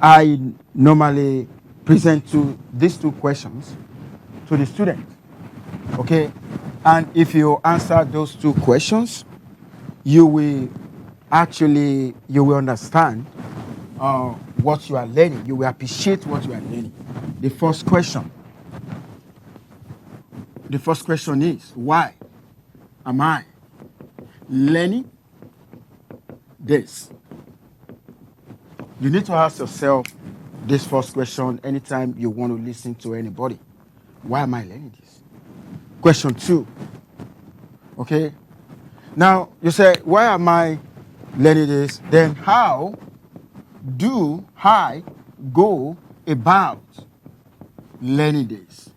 I normally present these two questions to the student. Okay? And if you answer those two questions, you will you will understand what you are learning. You will appreciate what you are learning. The first question. The first question is, why am I learning this? You need to ask yourself this first question anytime you want to listen to anybody. Why am I learning this? Question 2. Okay? Now, you say, why am I learning this? Then how do I go about learning this?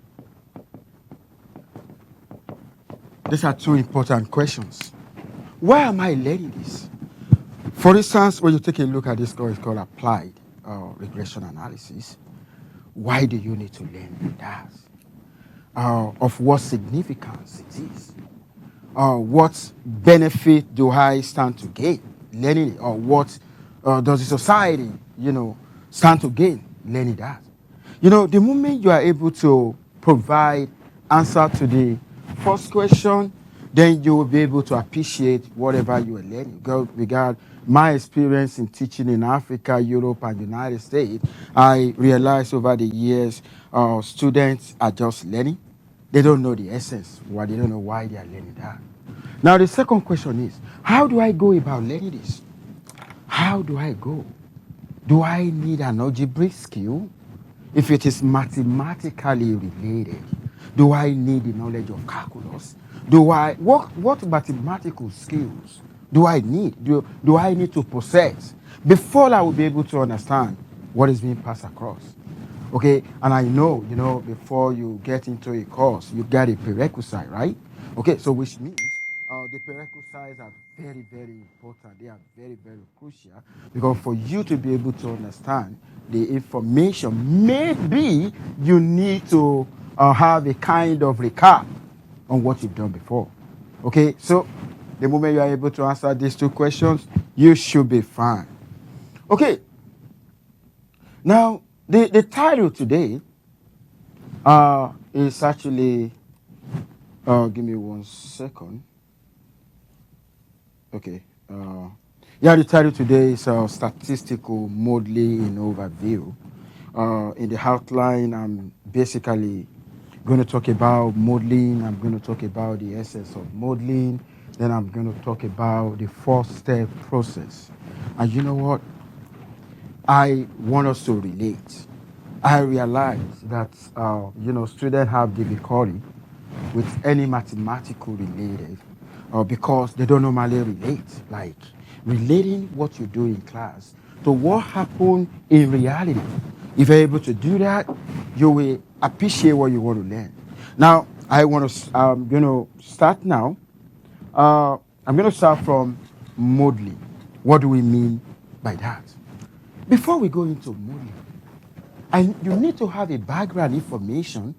These are two important questions. Why am I learning this? For instance, when you take a look at this course called Applied Regression Analysis, why do you need to learn that? Of what significance it is? What benefit do I stand to gain learning it? Or what does the society, stand to gain learning that? The moment you are able to provide answer to the first question, then you will be able to appreciate whatever you are learning. Regard my experience in teaching in Africa, Europe, and United States, I realized over the years, students are just learning. They don't know the essence, or they don't know why they are learning that. Now, the second question is, how do I go about learning this? How do I go? Do I need an algebraic skill? If it is mathematically related, do I need the knowledge of calculus? What mathematical skills do I need? Do I need to possess before I will be able to understand what is being passed across? Okay, and I know, before you get into a course, you get a prerequisite, right? Okay, so which means the prerequisites are very, very important. They are very, very crucial because for you to be able to understand the information, maybe you need to have a kind of recap on what you've done before. Okay, so the moment you are able to answer these two questions, you should be fine. Okay, now the title today is actually, give me 1 second. Okay. The title today is Statistical Modeling in Overview. In the outline, I'm basically going to talk about modeling. I'm going to talk about the essence of modeling. Then I'm going to talk about the 4-step process. And you know what? I want us to relate. I realize that, students have difficulty with any mathematical related because they don't normally relate, like relating what you do in class to what happened in reality. If you're able to do that, you will appreciate what you want to learn. Now, I'm going to start now. I'm going to start from modeling. What do we mean by that? Before we go into modeling, you need to have a background information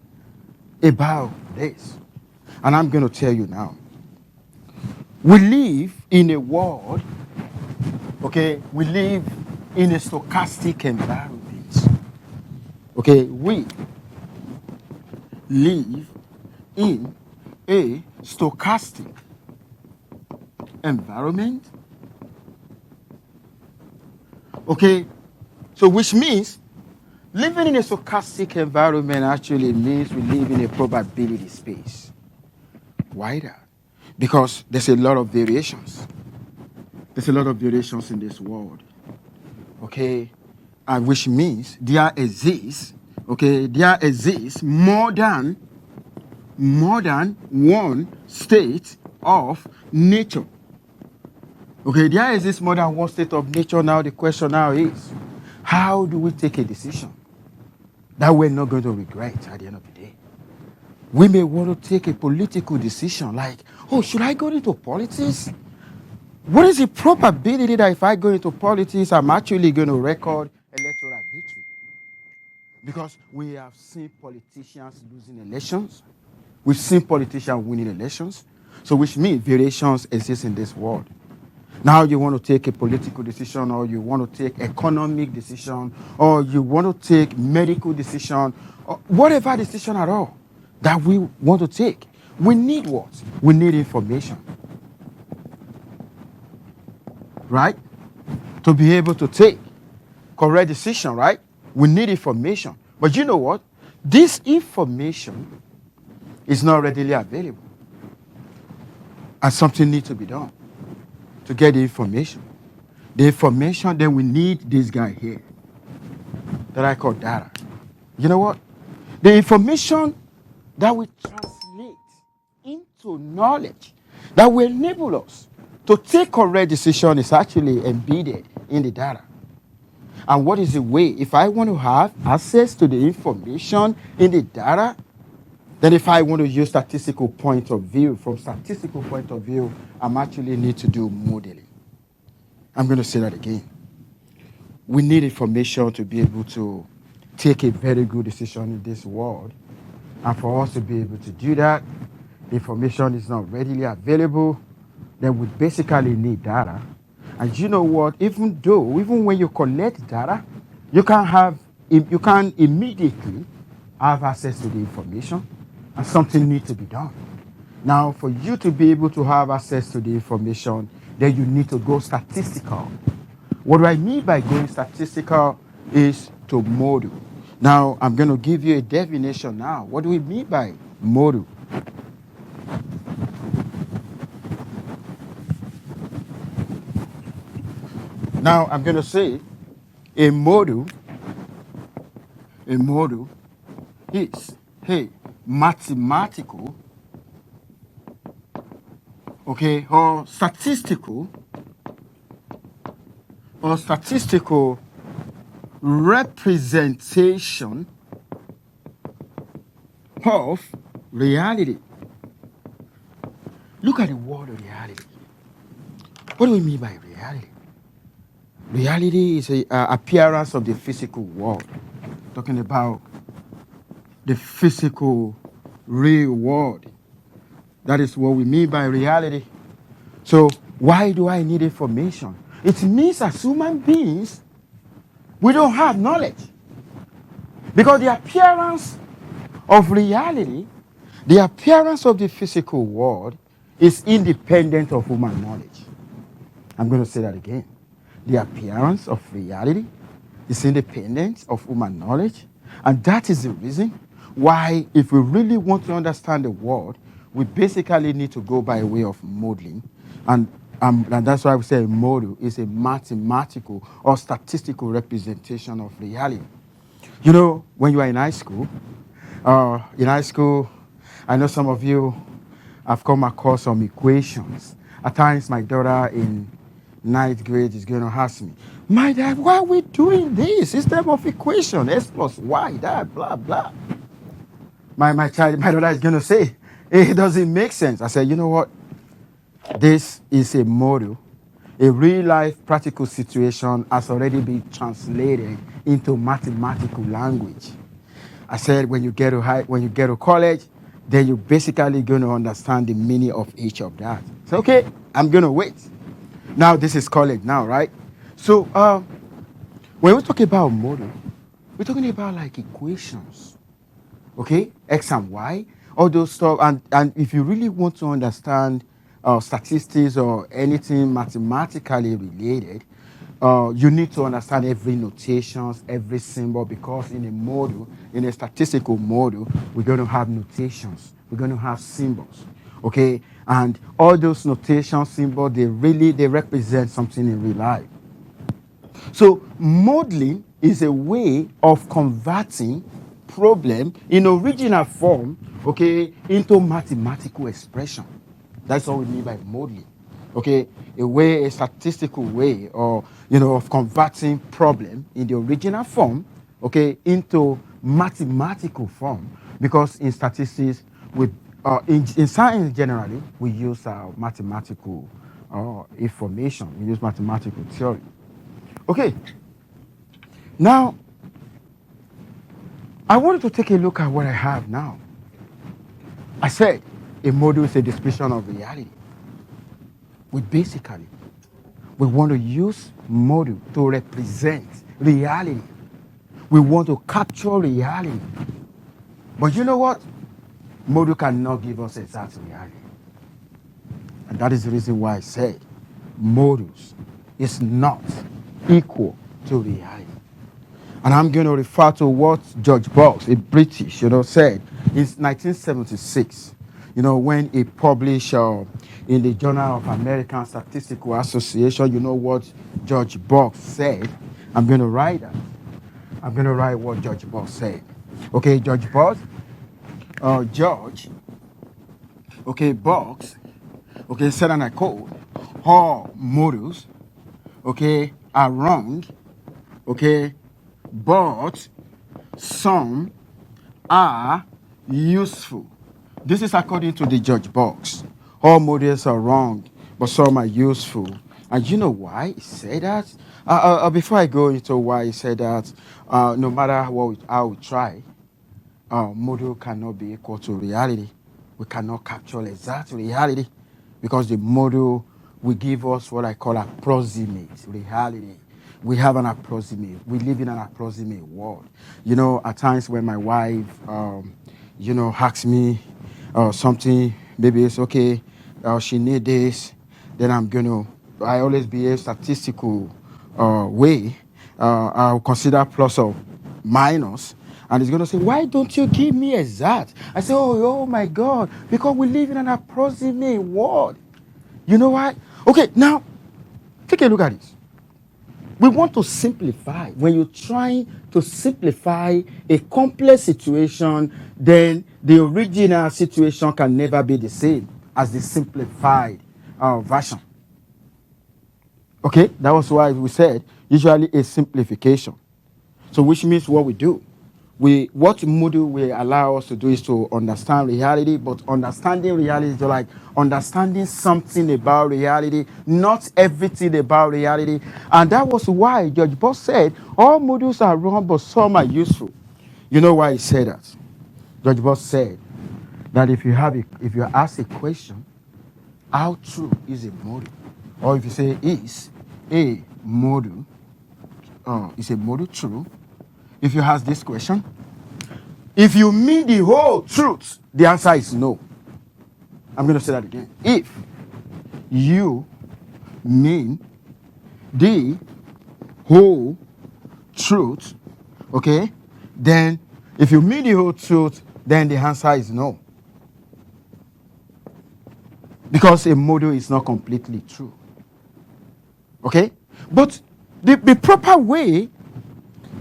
about this. And I'm going to tell you now. We live in a world, okay, we live in a stochastic environment. Okay, we live in a stochastic environment. Okay, so which means living in a stochastic environment actually means we live in a probability space. Why that? Because there's a lot of variations. There's a lot of variations in this world. Okay? And which means there exists more than one state of nature. Okay, there exists more than one state of nature. Now the question now is, how do we take a decision that we're not going to regret at the end of the day? We may want to take a political decision like, oh, should I go into politics? What is the probability that if I go into politics, I'm actually going to record electoral victory? Because we have seen politicians losing elections. We've seen politicians winning elections. So which means variations exist in this world. Now you want to take a political decision, or you want to take economic decision, or you want to take medical decision, or whatever decision at all that we want to take. We need what? We need information, right? To be able to take correct decision, right? We need information. But you know what? This information is not readily available. And something needs to be done to get the information. The information, then we need this guy here that I call data. You know what? The information that we translate into knowledge that will enable us to take correct decision is actually embedded in the data. And what is the way? If I want to have access to the information in the data, then if I want to use statistical point of view, from statistical point of view, I'm actually need to do modeling. I'm going to say that again. We need information to be able to take a very good decision in this world. And for us to be able to do that, the information is not readily available, then we basically need data. And you know what? Even when you collect data, you can immediately have access to the information, and something needs to be done. Now, for you to be able to have access to the information, then you need to go statistical. What do I mean by going statistical is to model. Now, I'm going to give you a definition now. What do we mean by model? Now, I'm going to say a model is a mathematical, okay, or statistical representation of reality. Look at the word of reality. What do we mean by reality? Reality is an appearance of the physical world. Talking about the physical, real world. That is what we mean by reality. So why do I need information? It means as human beings, we don't have knowledge. Because the appearance of reality, the appearance of the physical world is independent of human knowledge. I'm going to say that again. The appearance of reality is independent of human knowledge. And that is the reason why, if we really want to understand the world, we basically need to go by way of modeling. And that's why we say a model is a mathematical or statistical representation of reality. You know, when you are in high school, I know some of you have come across some equations. At times, my daughter in 9th grade is going to ask me, "My dad, why are we doing this? System of equation, x plus y, that, blah, blah." My daughter is going to say, "It doesn't make sense." I said, you know what? This is a model. A real-life practical situation has already been translated into mathematical language. I said, when you get to college, then you're basically going to understand the meaning of each of that. So, okay, I'm going to wait. Now, this is college now, right? So, when we talk about model, we're talking about like equations, okay? X and Y, all those stuff. And if you really want to understand statistics or anything mathematically related, you need to understand every notations, every symbol, because in a model, in a statistical model, we're going to have notations. We're going to have symbols, okay? And all those notations, symbols, they represent something in real life. So modeling is a way of converting problem in original form, okay, into mathematical expression. That's what we mean by modeling. Okay, a statistical way, or of converting problem in the original form, okay, into mathematical form. Because in statistics, in science generally, we use mathematical information. We use mathematical theory. Okay. Now, I wanted to take a look at what I have now. I said a model is a description of reality. We basically We want to use model to represent reality. We want to capture reality. But you know what? Model cannot give us exact reality. And that is the reason why I said models is not equal to reality. And I'm going to refer to what George Box, a British, said in 1976, when he published in the Journal of American Statistical Association, you know what George Box said? I'm going to write that. I'm going to write what George Box said. Okay, George Box, Box, said, and I quote, all models, are wrong, but some are useful. This is according to the George Box. All models are wrong, but some are useful. And you know why he said that? Before I go into why he said that, no matter how we try, model cannot be equal to reality. We cannot capture exact reality because the model will give us what I call approximate reality. We have an approximate. We live in an approximate world. At times when my wife, asks me something, maybe it's okay, she need this, then I always behave statistical way. I'll consider plus or minus. And he's going to say, why don't you give me exact? I say, oh my God, because we live in an approximate world. You know why? Okay, now, take a look at this. We want to simplify. When you're trying to simplify a complex situation, then the original situation can never be the same as the simplified version. Okay, that was why we said usually a simplification. So which means what we do. What model will allow us to do is to understand reality, but understanding reality is like understanding something about reality, not everything about reality. And that was why George Boss said, all models are wrong, but some are useful. You know why he said that? George Boss said that if you ask a question, how true is a model? Or if you say, is a model true? If you ask this question, if you mean the whole truth, the answer is no. I'm going to say that again. If you mean the whole truth, then if you mean the whole truth, then the answer is no. Because a model is not completely true. Okay? But the proper way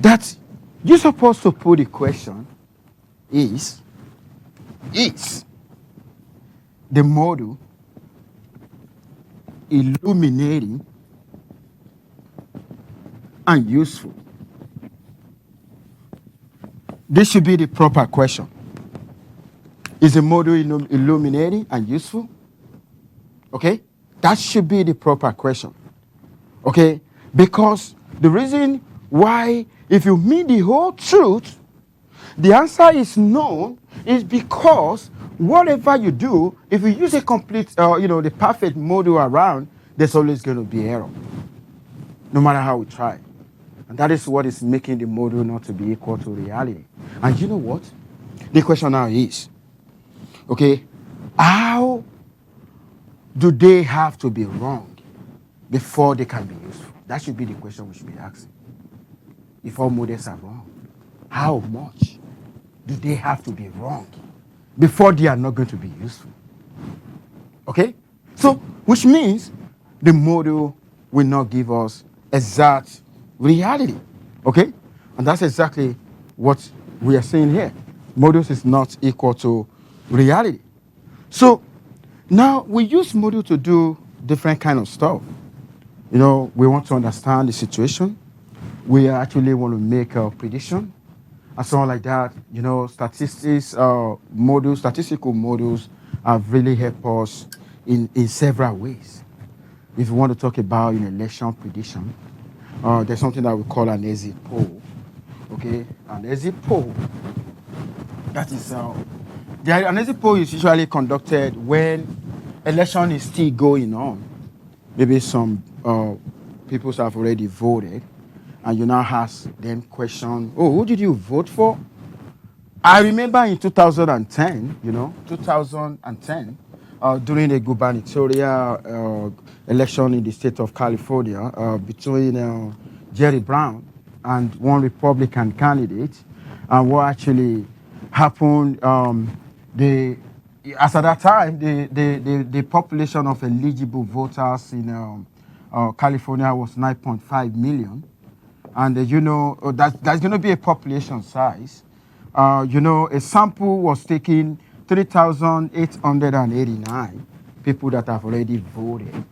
that you're supposed to put the question is the model illuminating and useful? This should be the proper question. Is the model illuminating and useful? Okay? That should be the proper question. Okay? Because the reason why, if you mean the whole truth, the answer is no, is because whatever you do, if you use a complete, the perfect model around, there's always going to be error, no matter how we try. And that is what is making the model not to be equal to reality. And you know what? The question now is, how do they have to be wrong before they can be useful? That should be the question we should be asking. If all models are wrong, how much do they have to be wrong before they are not going to be useful? Okay? So, which means the model will not give us exact reality. Okay? And that's exactly what we are saying here. Models is not equal to reality. So, now we use model to do different kind of stuff. We want to understand the situation. We actually want to make a prediction and so on like that. Statistical models have really helped us in several ways. If you want to talk about an election prediction, there's something that we call an exit poll. Okay, an exit poll. That is an exit poll is usually conducted when election is still going on. Maybe some people have already voted, and you now ask them question, oh, who did you vote for? I remember in 2010, 2010, during a gubernatorial election in the state of California between Jerry Brown and one Republican candidate, and what actually happened, as at that time, the population of eligible voters in California was 9.5 million. And that's going to be a population size. A sample was taken 3,889 people that have already voted.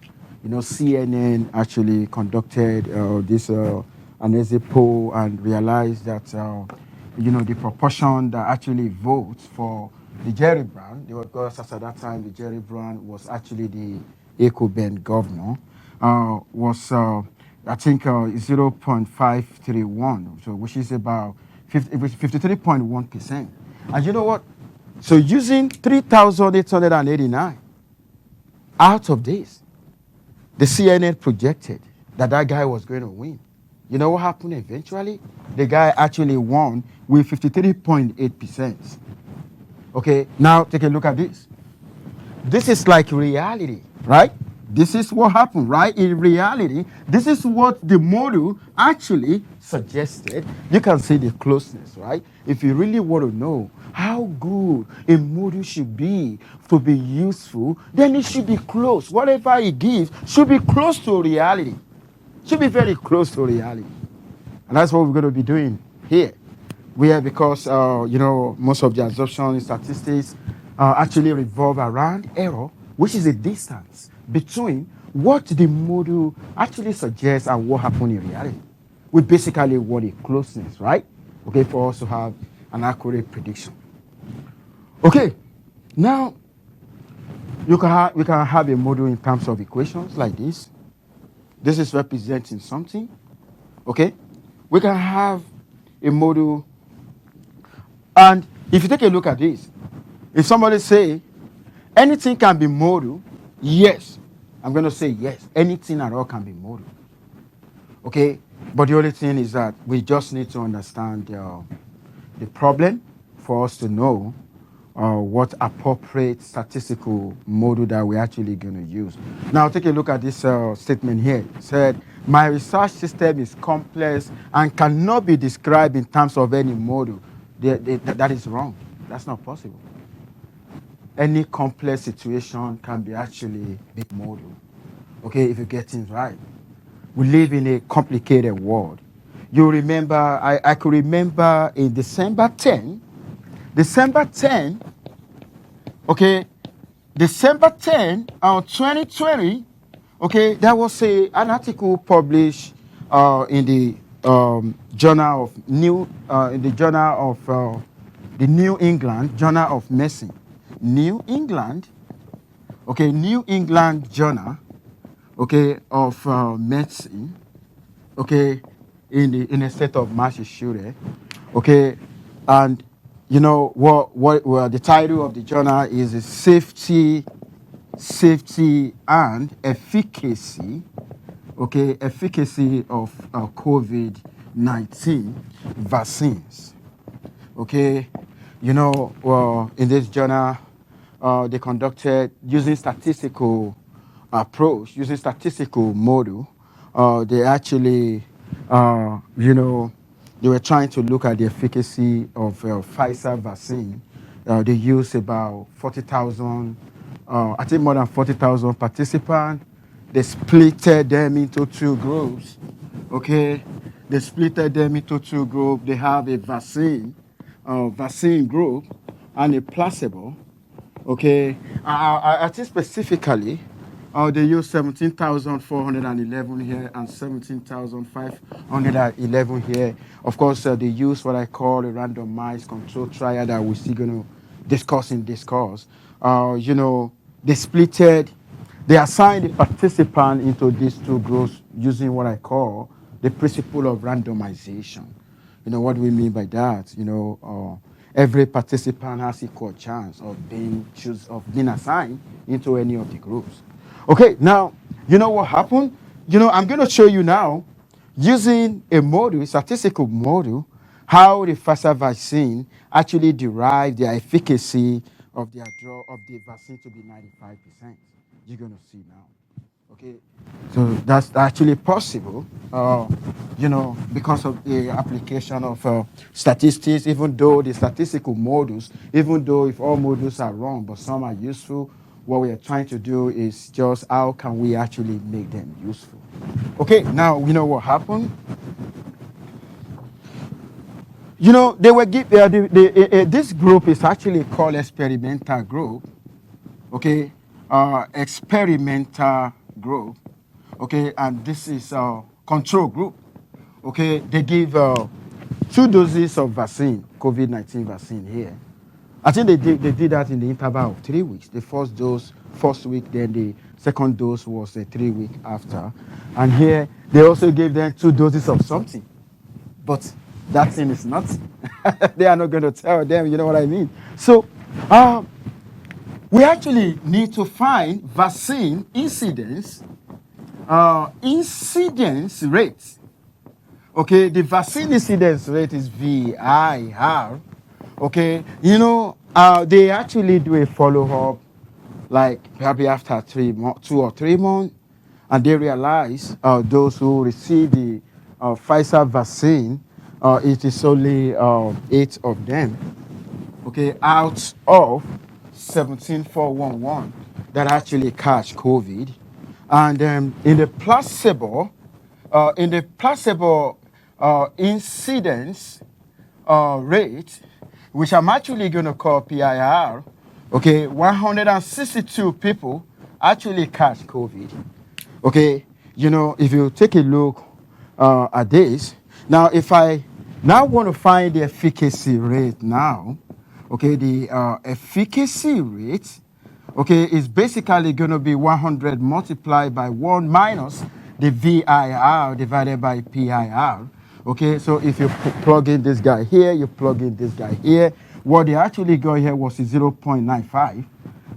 CNN actually conducted this an exit poll and realized that the proportion that actually votes for the Jerry Brown, because at that time the Jerry Brown was actually the Eco Bend governor, was I think 0.531, so which is about 53.1%. And you know what? So using 3,889 out of this, the CNN projected that guy was going to win. You know what happened eventually? The guy actually won with 53.8%. Okay, now take a look at this. This is like reality, right? This is what happened, right? In reality, this is what the model actually suggested. You can see the closeness, right? If you really want to know how good a model should be to be useful, then it should be close. Whatever it gives should be close to reality. Should be very close to reality. And that's what we're going to be doing here. Because most of the assumptions in statistics actually revolve around error, which is a distance between what the model actually suggests and what happened in reality. We basically want a closeness, right? Okay, for us to have an accurate prediction. Okay, now we can have a model in terms of equations like this. This is representing something. Okay, we can have a model. And if you take a look at this, if somebody say anything can be model, yes, I'm going to say yes. Anything at all can be model. Okay, but the only thing is that we just need to understand the problem for us to know what appropriate statistical model that we're actually going to use. Now take a look at this statement here. It said, my research system is complex and cannot be described in terms of any model. That is wrong. That's not possible. Any complex situation can be actually a model. Okay, if you get things right. We live in a complicated world. You remember, I could remember in December 10, okay, December 10, 2020, okay, there was an article published in the Journal of the New England Journal of Medicine. New England Journal, okay, of Medicine, okay, in the state of Massachusetts, okay, and you know what the title of the journal is safety and efficacy, okay, efficacy of COVID-19 vaccines, okay. In this journal, they conducted using statistical approach, using statistical model. They actually, they were trying to look at the efficacy of Pfizer vaccine. They used about 40,000, I think more than 40,000 participants. They splitted them into two groups. Okay, they splitted them into two groups. They have a vaccine group and a placebo. Okay, I think specifically, they use 17,411 here and 17,511 here. Of course, they use what I call a randomized control trial that we're still going to discuss in this course. They assigned the participant into these two groups using what I call the principle of randomization. What do we mean by that? Every participant has equal chance of being assigned into any of the groups. Okay, now, you know what happened? I'm going to show you now, using a model, a statistical model, how the Pfizer vaccine actually derived the efficacy of the vaccine to be 95%. You're going to see now. Okay, so that's actually possible, because of the application of statistics, even though the statistical models, even though if all models are wrong, but some are useful, what we are trying to do is just how can we actually make them useful. Okay, now we know what happened. They were this group is actually called experimental group. Okay, experimental group. Okay, and this is control group. Okay, they give 2 doses of vaccine, COVID-19 vaccine here. I think they did that in the interval of 3 weeks. The first dose, first week, then the second dose was 3 weeks after. And here, they also gave them 2 doses of something. But that thing is nothing. They are not going to tell them, you know what I mean? So, we actually need to find vaccine incidence rate. Okay, the vaccine incidence rate is VIR. Okay, they actually do a follow-up, like probably after 2 or 3 months, and they realize those who receive the Pfizer vaccine, it is only 8 of them. Okay, out of 17,411 that actually catch COVID, and in the placebo incidence rate, which I'm actually going to call PIR, okay, 162 people actually catch COVID. Okay, if you take a look at this, now if I now want to find the efficacy rate now, okay, the efficacy rate, okay, is basically going to be 100 multiplied by 1 minus the VIR divided by PIR. Okay, so if you plug in this guy here, you plug in this guy here, what they actually got here was 0.95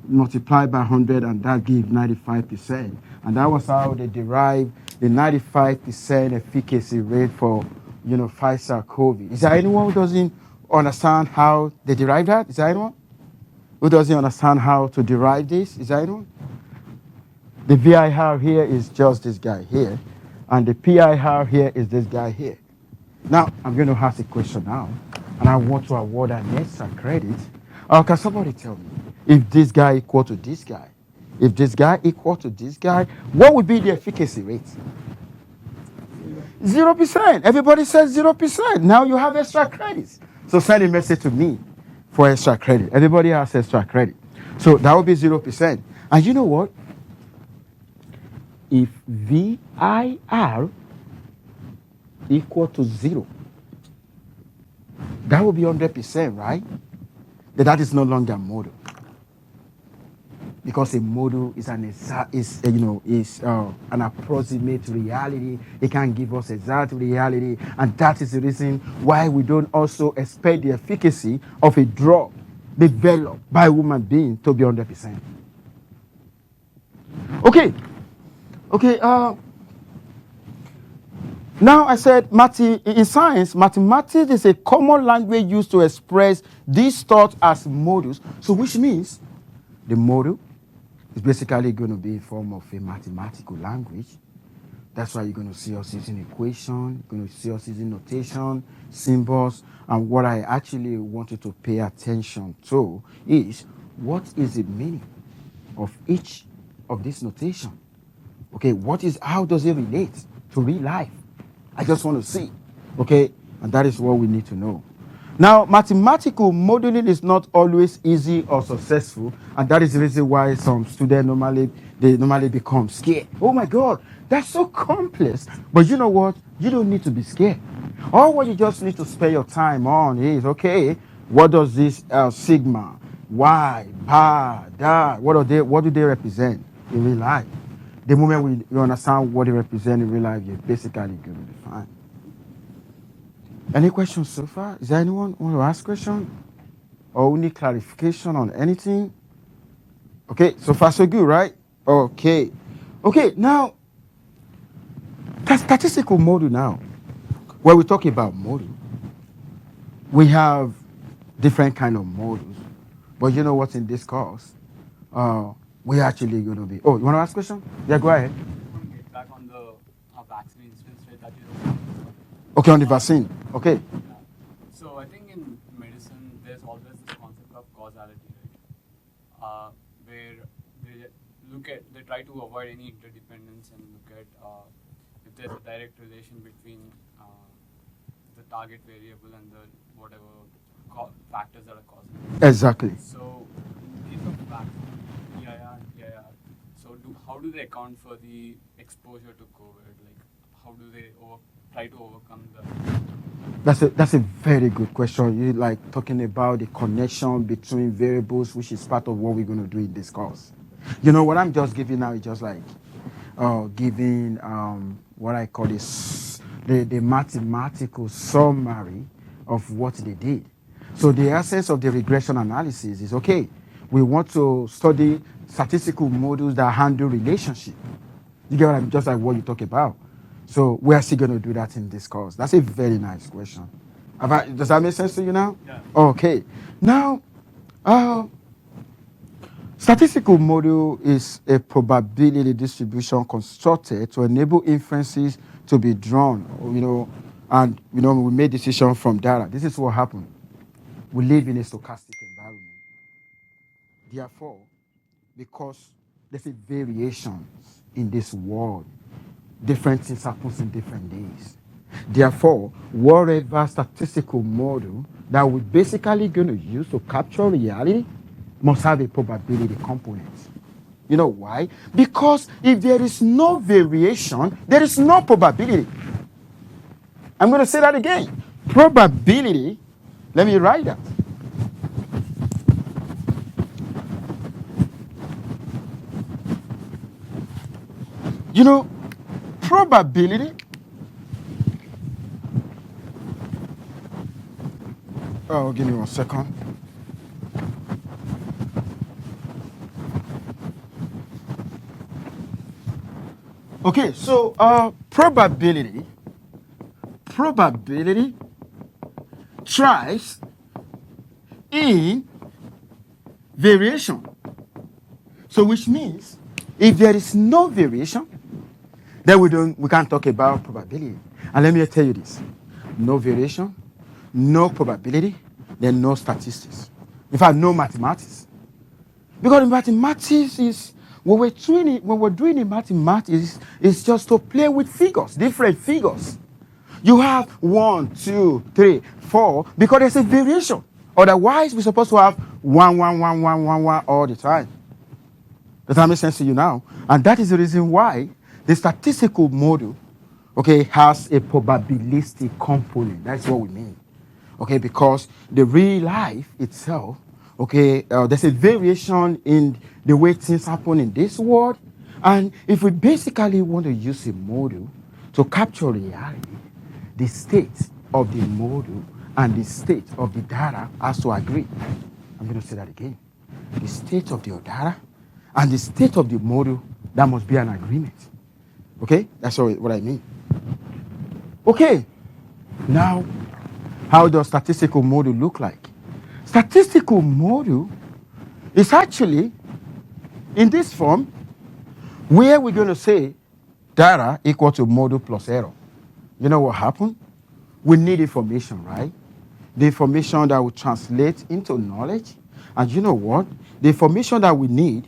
multiplied by 100, and that gives 95%. And that was how they derived the 95% efficacy rate for, Pfizer COVID. Is there anyone who doesn't understand how they derived that? Is there anyone who doesn't understand how to derive this? Is there anyone? The VIR here is just this guy here, and the PIR here is this guy here. Now, I'm going to ask a question now, and I want to award an extra credit. Can somebody tell me, if this guy equal to this guy, if this guy equal to this guy, what would be the efficacy rate? 0%. Everybody says 0%. Now you have extra credits. So send a message to me for extra credit. Everybody has extra credit. So that would be 0%. And you know what? If VIR equal to 0, that would be 100%, right? But that is no longer a model, because a model is an approximate reality. It can't give us exact reality, and that is the reason why we don't also expect the efficacy of a drug developed by a human being to be 100%. Okay. Now I said, in science, mathematics is a common language used to express these thoughts as models. So which means the model is basically going to be in form of a mathematical language. That's why you're going to see us using equation, you're going to see us using notation, symbols, and what I actually want you to pay attention to is what is the meaning of each of this notation. Okay, how does it relate to real life? I just want to see. Okay, and that is what we need to know. Now, mathematical modeling is not always easy or successful, and that is the reason why some students normally become scared. Oh my God, that's so complex. But you know what? You don't need to be scared. All what you just need to spend your time on is, okay, what does this sigma, y, bar, da, what do they represent in real life? The moment you understand what they represent in real life, you're basically going to be fine. Any questions so far? Is there anyone want to ask a question? Or we need clarification on anything? Okay, so far so good, right? Okay, now, Statistical model now. When we talk about model, we have different kind of models. But you know what's in this course? We're actually going to be. Oh, you want to ask a question? Yeah, go ahead. I want to get back on the vaccine instance rate that you were. Okay, on the vaccine. Okay. Yeah. So I think in medicine, there's always this concept of causality, right? Where they try to avoid any interdependence and look at if there's a direct relation between the target variable and the whatever factors that are causing it. Exactly. So in case of vaccine, PIR, TIR, so how do they account for the exposure to COVID? Like, how do they try to overcome the? That's a very good question. You like talking about the connection between variables, which is part of what we're going to do in this course. You know what I'm just giving now is just like giving what I call the mathematical summary of what they did. So the essence of the regression analysis is okay. We want to study statistical models that handle relationship. You get what I'm just like what you talk about. So we are still going to do that in this course. That's a very nice question. Does that make sense to you now? Yeah. Okay. Now, statistical model is a probability distribution constructed to enable inferences to be drawn. And we made decisions from data. This is what happened. We live in a stochastic environment. Therefore, because there's a variations in this world, different things happens in different days. Therefore, whatever statistical model that we're basically going to use to capture reality must have a probability component. You know why? Because if there is no variation, there is no probability. I'm going to say that again. Probability, let me write that. You know, probability. Oh, give me 1 second. Okay, so probability thrives in variation. So which means if there is no variation, then we can't talk about probability. And let me tell you this. No variation, no probability, then no statistics. In fact, no mathematics. Because in mathematics is when we're doing in mathematics is just to play with figures, different figures. You have 1, 2, 3, 4, because there's a variation. Otherwise, we're supposed to have 1, 1, 1, 1, 1, 1 all the time. Does that make sense to you now? And that is the reason why the statistical model, okay, has a probabilistic component. That's what we mean. Okay, because the real life itself, okay, there's a variation in the way things happen in this world. And if we basically want to use a model to capture reality, the state of the model and the state of the data has to agree. I'm going to say that again. The state of the data and the state of the model, that must be an agreement. Okay? That's what I mean. Okay. Now, how does statistical model look like? Statistical model is actually in this form where we're going to say data equal to model plus error. You know what happened? We need information, right? The information that will translate into knowledge. And you know what? The information that we need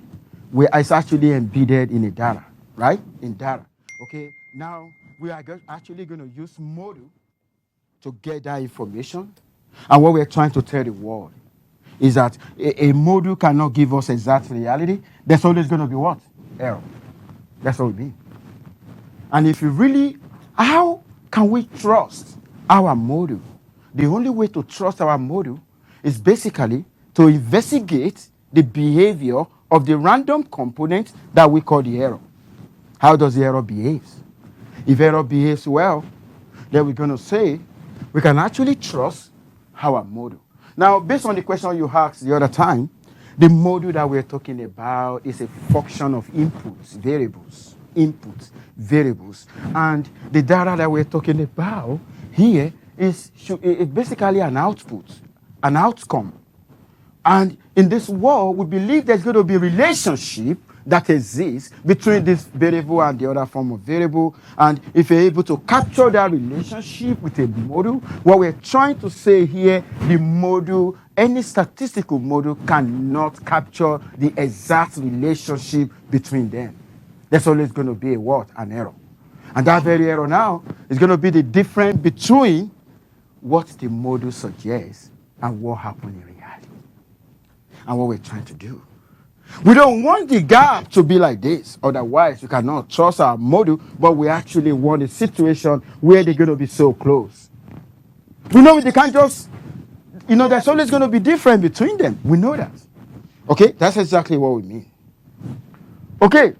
is actually embedded in the data, right? In data. Okay, now we are actually going to use model to get that information. And what we're trying to tell the world is that a model cannot give us exact reality. There's always going to be what? Error. That's what we mean. And if you really, how can we trust our model? The only way to trust our model is basically to investigate the behavior of the random component that we call the error. How does the error behave? If error behaves well, then we're going to say we can actually trust our model. Now, based on the question you asked the other time, the model that we're talking about is a function of inputs, variables, inputs, variables. And the data that we're talking about here is basically an output, an outcome. And in this world, we believe there's going to be a relationship that exists between this variable and the other form of variable. And if you're able to capture that relationship with a model, what we're trying to say here, the model, any statistical model cannot capture the exact relationship between them. There's always going to be a what? An error. And that very error now is going to be the difference between what the model suggests and what happened in reality. And what we're trying to do. We don't want the gap to be like this. Otherwise, we cannot trust our model, but we actually want a situation where they're going to be so close. We know they can't just, there's always going to be difference between them. We know that. Okay, that's exactly what we mean. Okay,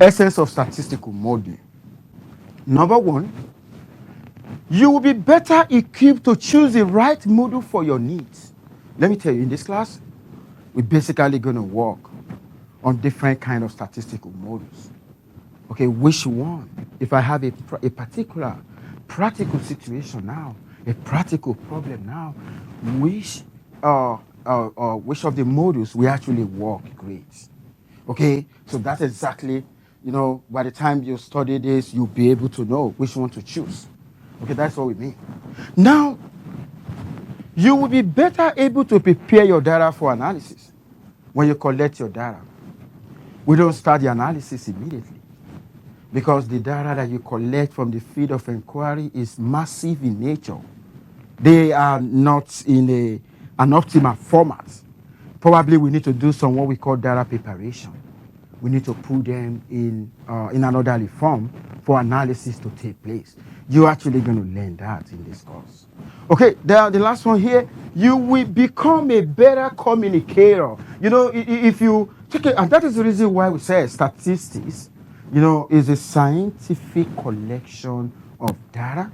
essence of statistical modeling. Number one, you will be better equipped to choose the right model for your needs. Let me tell you, in this class, we're basically going to work on different kind of statistical models. Okay, which one? If I have a particular practical situation now, a practical problem now, which of the models will actually work great? Okay, so that's exactly, by the time you study this, you'll be able to know which one to choose. Okay, that's what we mean. Now, you will be better able to prepare your data for analysis when you collect your data. We don't start the analysis immediately because the data that you collect from the field of inquiry is massive in nature. They are not in an optimal format. Probably we need to do some what we call data preparation. We need to put them in an orderly form for analysis to take place. You're actually going to learn that in this course. Okay, the last one here, you will become a better communicator. If you take it, and that is the reason why we say statistics, is a scientific collection of data.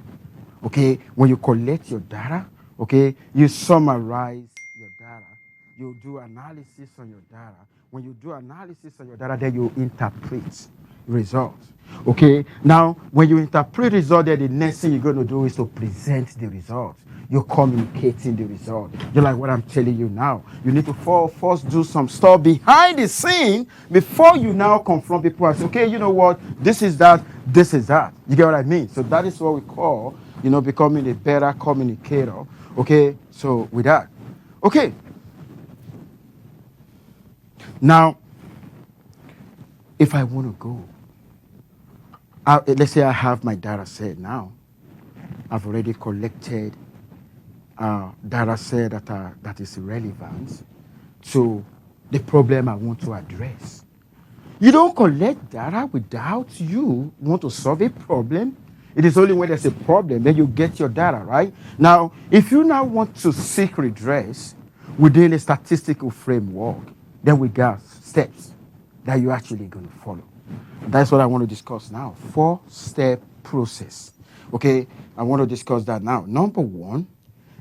Okay, when you collect your data, okay, you summarize your data. You do analysis on your data. When you do analysis on your data, then you interpret results. Okay, now when you interpret results, then the next thing you're going to do is to present the results. You're communicating the result. You're like what I'm telling you now. You need to first do some stuff behind the scene before you now confront people and say, okay, you know what, this is that, this is that. You get what I mean? So that is what we call, becoming a better communicator. Okay, so with that. Okay. Now, if I want to go, let's say I have my data set now. I've already collected data set that is relevant to the problem I want to address. You don't collect data without you want to solve a problem. It is only when there's a problem that you get your data, right? Now, if you now want to seek redress within a statistical framework, then we got steps that you're actually going to follow. That's what I want to discuss now. 4-step process. Okay, I want to discuss that now. Number one,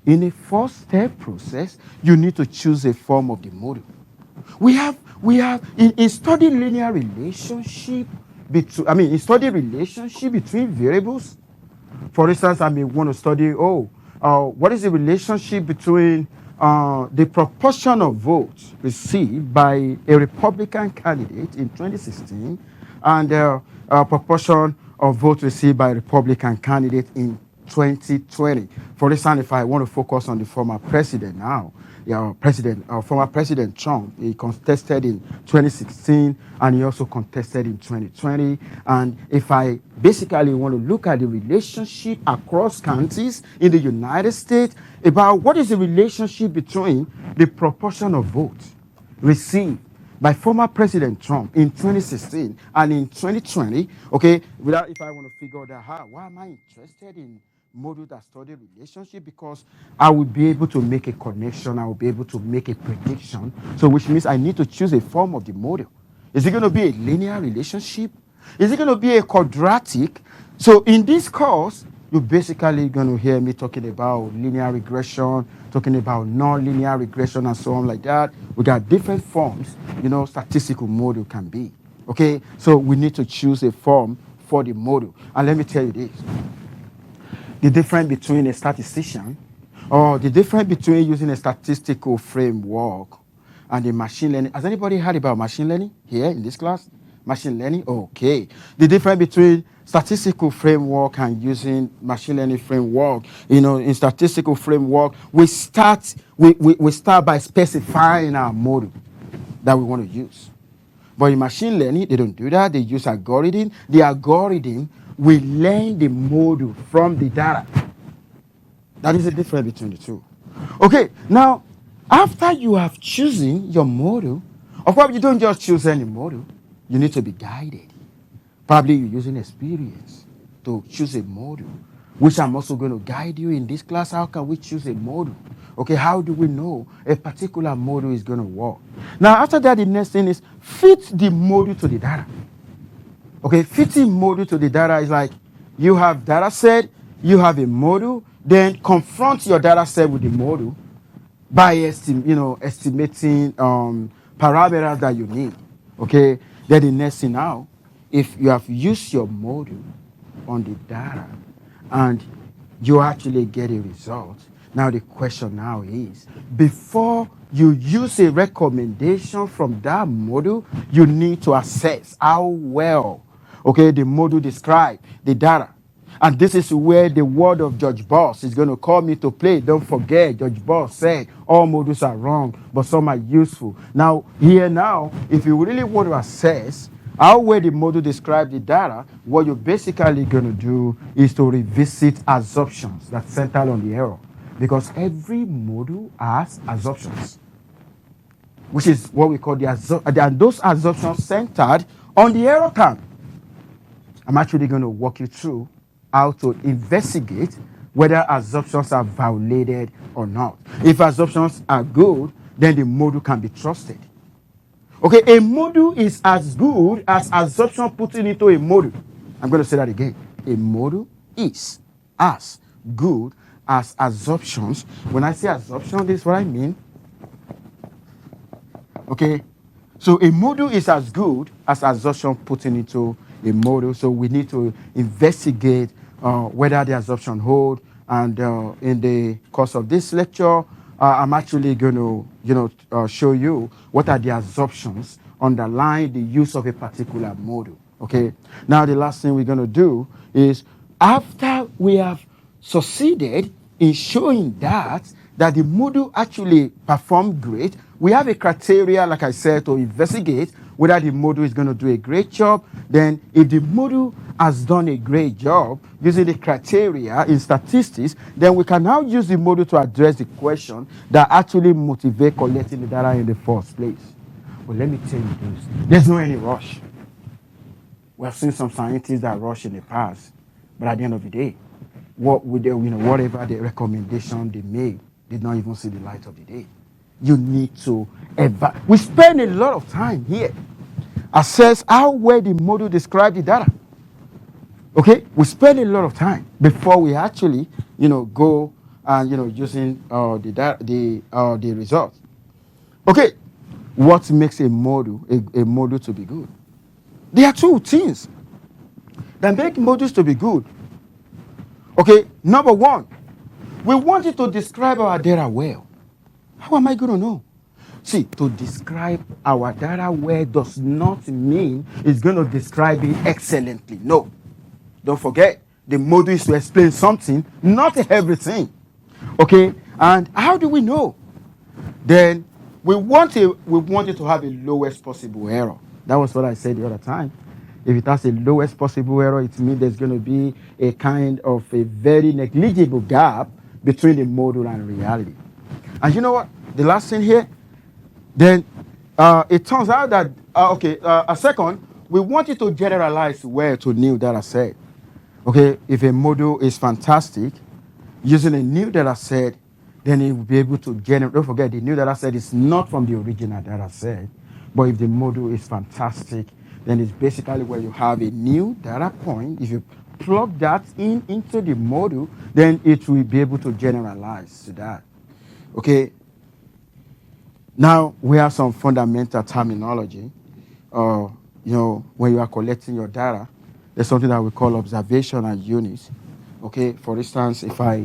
in a 4-step process, you need to choose a form of the model. We have in studying linear relationship study relationship between variables. For instance, I may want to study what is the relationship between the proportion of votes received by a Republican candidate in 2016 and the proportion of votes received by a Republican candidate in 2020. For instance, if I want to focus on the former president now, former President Trump, he contested in 2016 and he also contested in 2020. And if I basically want to look at the relationship across counties in the United States about what is the relationship between the proportion of votes received by former President Trump in 2016 and in 2020, okay, if I want to figure that out, why am I interested in model that study relationship? Because I will be able to make a connection, I will be able to make a prediction. So which means I need to choose a form of the model. Is it going to be a linear relationship? Is it going to be a quadratic? So in this course, you're basically going to hear me talking about linear regression, talking about non-linear regression and so on like that. We got different forms, statistical model can be. Okay, so we need to choose a form for the model. And let me tell you this. The difference between a statistician or the difference between using a statistical framework and the machine learning. Has anybody heard about machine learning here in this class? Machine learning? Okay. The difference between statistical framework and using machine learning framework, in statistical framework, we start by specifying our model that we want to use. But in machine learning, they don't do that. They use algorithm. The algorithm will learn the model from the data. That is the difference between the two. Okay, now, after you have chosen your model, of course, you don't just choose any model. You need to be guided. Probably you're using experience to choose a model, which I'm also going to guide you in this class. How can we choose a model? Okay, how do we know a particular model is going to work? Now, after that, the next thing is fit the model to the data. Okay, fitting model to the data is like you have data set, you have a model, then confront your data set with the model by estimating parameters that you need. Okay, then the next thing now, if you have used your model on the data and you actually get a result, now the question now is, before you use a recommendation from that model, you need to assess how well, okay, the model describe the data. And this is where the word of Judge Boss is going to come into play. Don't forget, Judge Boss said all models are wrong, but some are useful. Now, if you really want to assess how well the model describes the data, what you're basically going to do is to revisit assumptions that center on the error. Because every model has assumptions, which is what we call and those assumptions centered on the error term. I'm actually going to walk you through how to investigate whether assumptions are violated or not. If assumptions are good, then the model can be trusted. Okay, a model is as good as assumption put into a model. I'm going to say that again. A model is as good as assumptions. When I say assumption, this is what I mean. Okay, so a model is as good as assumption put into a model. So we need to investigate whether the assumption hold. And in the course of this lecture, I'm actually going to, show you what are the assumptions underlying the use of a particular model. Okay. Now the last thing we're going to do is after we have succeeded in showing that the model actually performed great, we have a criteria, like I said, to investigate whether the model is going to do a great job. Then if the model has done a great job using the criteria in statistics, then we can now use the model to address the question that actually motivate collecting the data in the first place. But let me tell you this, there's no any rush. We have seen some scientists that rush in the past, but at the end of the day, whatever the recommendation they made did not even see the light of the day. You need to we spend a lot of time here. Assess how well the model describes the data. Okay, we spend a lot of time before we actually, go and using the results. Okay, what makes a model a model to be good? There are two things that make models to be good. Okay, number one, we want it to describe our data well. How am I going to know? See, to describe our data well does not mean it's going to describe it excellently. No. Don't forget, the model is to explain something, not everything. Okay, and how do we know? Then we want it to have a lowest possible error. That was what I said the other time. If it has a lowest possible error, it means there's going to be a kind of a very negligible gap between the model and reality. And you know what? The last thing here, then it turns out that, a second, we want it to generalize well to new data set. Okay, if a model is fantastic, using a new data set, then it will be able to generate. Don't forget, the new data set is not from the original data set, but if the model is fantastic, then it's basically where you have a new data point. If you plug that into the model, then it will be able to generalize to that. Okay. Now we have some fundamental terminology. when you are collecting your data, there's something that we call observational units. Okay, for instance, if I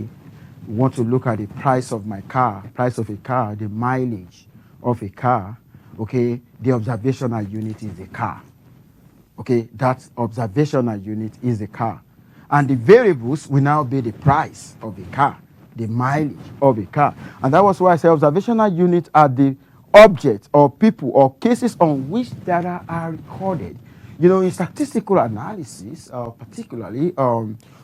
want to look at the price of a car, the mileage of a car, okay, the observational unit is the car. Okay, that observational unit is the car. And the variables will now be the price of the car, the mileage of a car. And that was why I say observational units are the objects or people or cases on which data are recorded. In statistical analysis, particularly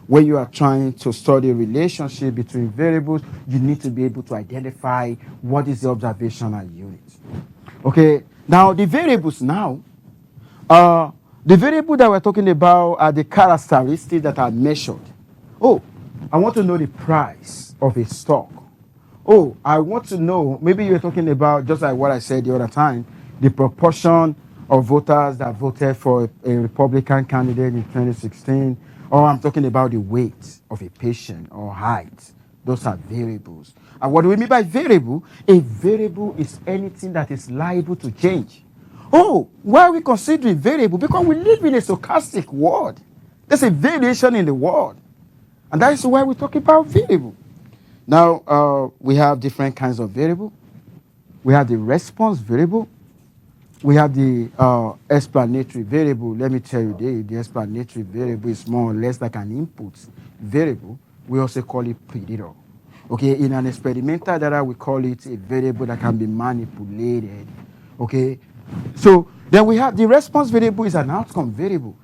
when you are trying to study a relationship between variables, you need to be able to identify what is the observational unit. Okay, now the variables now uh, the variable that we're talking about are the characteristics that are measured. Oh, I want to know the price of a stock. Oh, I want to know, maybe you're talking about, just like what I said the other time, the proportion of voters that voted for a Republican candidate in 2016, or I'm talking about the weight of a patient or height. Those are variables. And what do we mean by variable? A variable is anything that is liable to change. Oh, why are we considering variable? Because we live in a stochastic world. There's a variation in the world. And that is why we talk about variable. Now, we have different kinds of variable. We have the response variable. We have the explanatory variable. Let me tell you, the explanatory variable is more or less like an input variable. We also call it predictor. Okay, in an experimental data, we call it a variable that can be manipulated. Okay, so then we have the response variable is an outcome variable.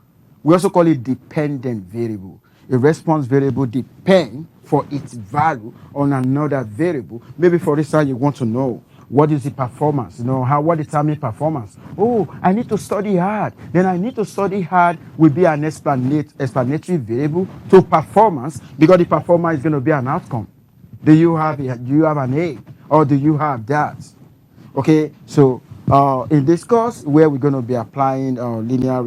We also call it dependent variable. A response variable depends for its value on another variable. Maybe for instance, you want to know what is the performance, what determines performance. Oh, I need to study hard. Then I need to study hard will be an explanatory variable to performance because the performance is going to be an outcome. Do you have an A or do you have that? Okay, so in this course where we're going to be applying linear,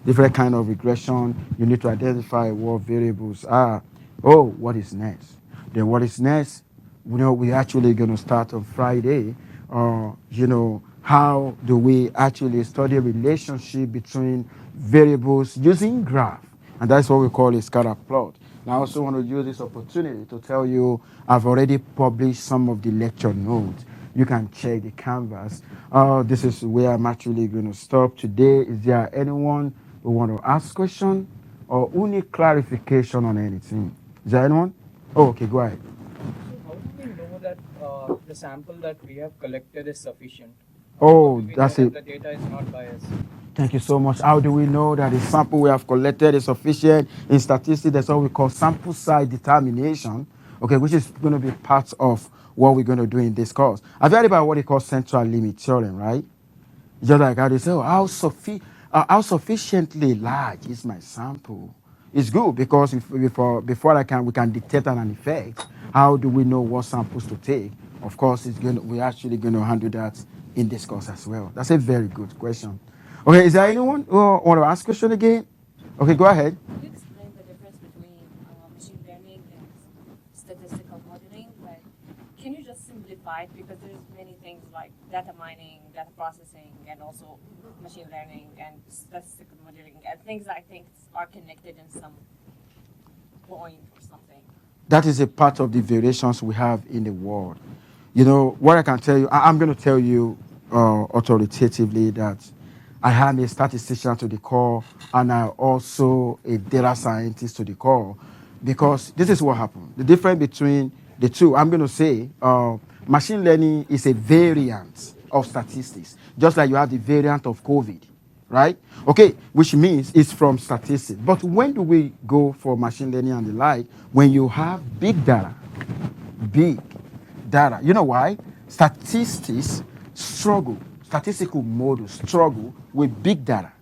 different kind of regression, you need to identify what variables are. Oh, what is next? Then what is next? We're actually going to start on Friday. How do we actually study relationship between variables using graph? And that's what we call a scatter plot. And I also want to use this opportunity to tell you I've already published some of the lecture notes. You can check the canvas. This is where I'm actually going to stop today. Is there anyone who want to ask question or who need clarification on anything? Is there anyone? Oh, okay, go ahead. So how do we know that the sample that we have collected is sufficient? How Oh, do we know that's that it. the data is not biased? Thank you so much. How do we know that the sample we have collected is sufficient? In statistics, that's what we call sample size determination, okay, which is going to be part of what we're going to do in this course. I've heard about what they call central limit theorem, right? Just like how they say, oh, how sufficiently large is my sample? It's good because before we can detect an effect. How do we know what samples to take? Of course, we're actually going to handle that in this course as well. That's a very good question. Okay, is there anyone who want to ask question again? Okay, go ahead. Can you explain the difference between machine learning and statistical modeling? Like, can you just simplify it because there's many things like data mining, data processing, and also machine learning and statistical modeling and things I think are connected in some point or something. That is a part of the variations we have in the world. What I can tell you, I'm going to tell you authoritatively that I am a statistician to the core and I'm also a data scientist to the core because this is what happened. The difference between the two, I'm going to say machine learning is a variant of statistics, just like you have the variant of COVID, right? Okay, which means it's from statistics. But when do we go for machine learning and the like? When you have big data. You know why? Statistical models struggle with big data.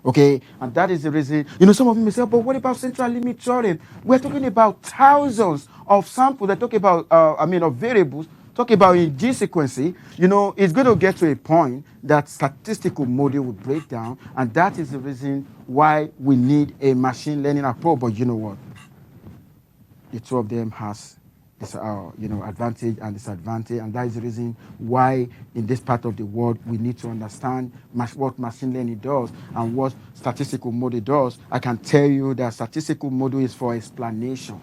Okay, and that is the reason. Some of you may say, but what about central limit theorem? We're talking about thousands of samples that talk about, of variables, talk about in gene sequencing. It's going to get to a point that statistical model will break down, and that is the reason why we need a machine learning approach. But you know what? The two of them has its advantage and disadvantage, and that is the reason why in this part of the world we need to understand what machine learning does and what statistical model does. I can tell you that statistical model is for explanation,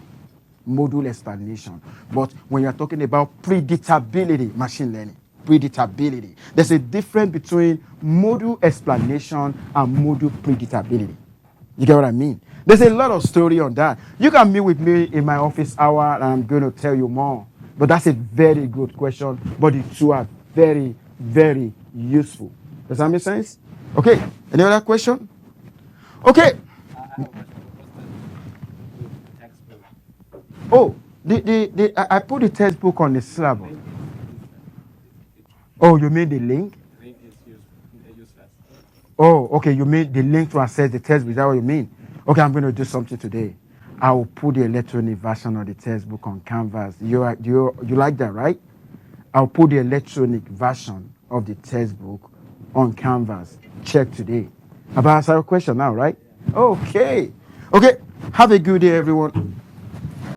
module explanation. But when you're talking about predictability, machine learning, predictability, there's a difference between module explanation and module predictability. You get what I mean? There's a lot of story on that. You can meet with me in my office hour and I'm going to tell you more. But that's a very good question. But the two are very, very useful. Does that make sense? Okay. Any other question? Okay. I have a question. What was the textbook? Oh, I put the textbook on the syllabus. Oh, you mean the link? Link is useless. Oh, okay. You mean the link to access the textbook? Is that what you mean? Okay, I'm going to do something today. I will put the electronic version of the textbook on Canvas. You like that, right? I'll put the electronic version of the textbook on Canvas. Check today. Have I answered your question now, right? Okay. Okay. Have a good day, everyone.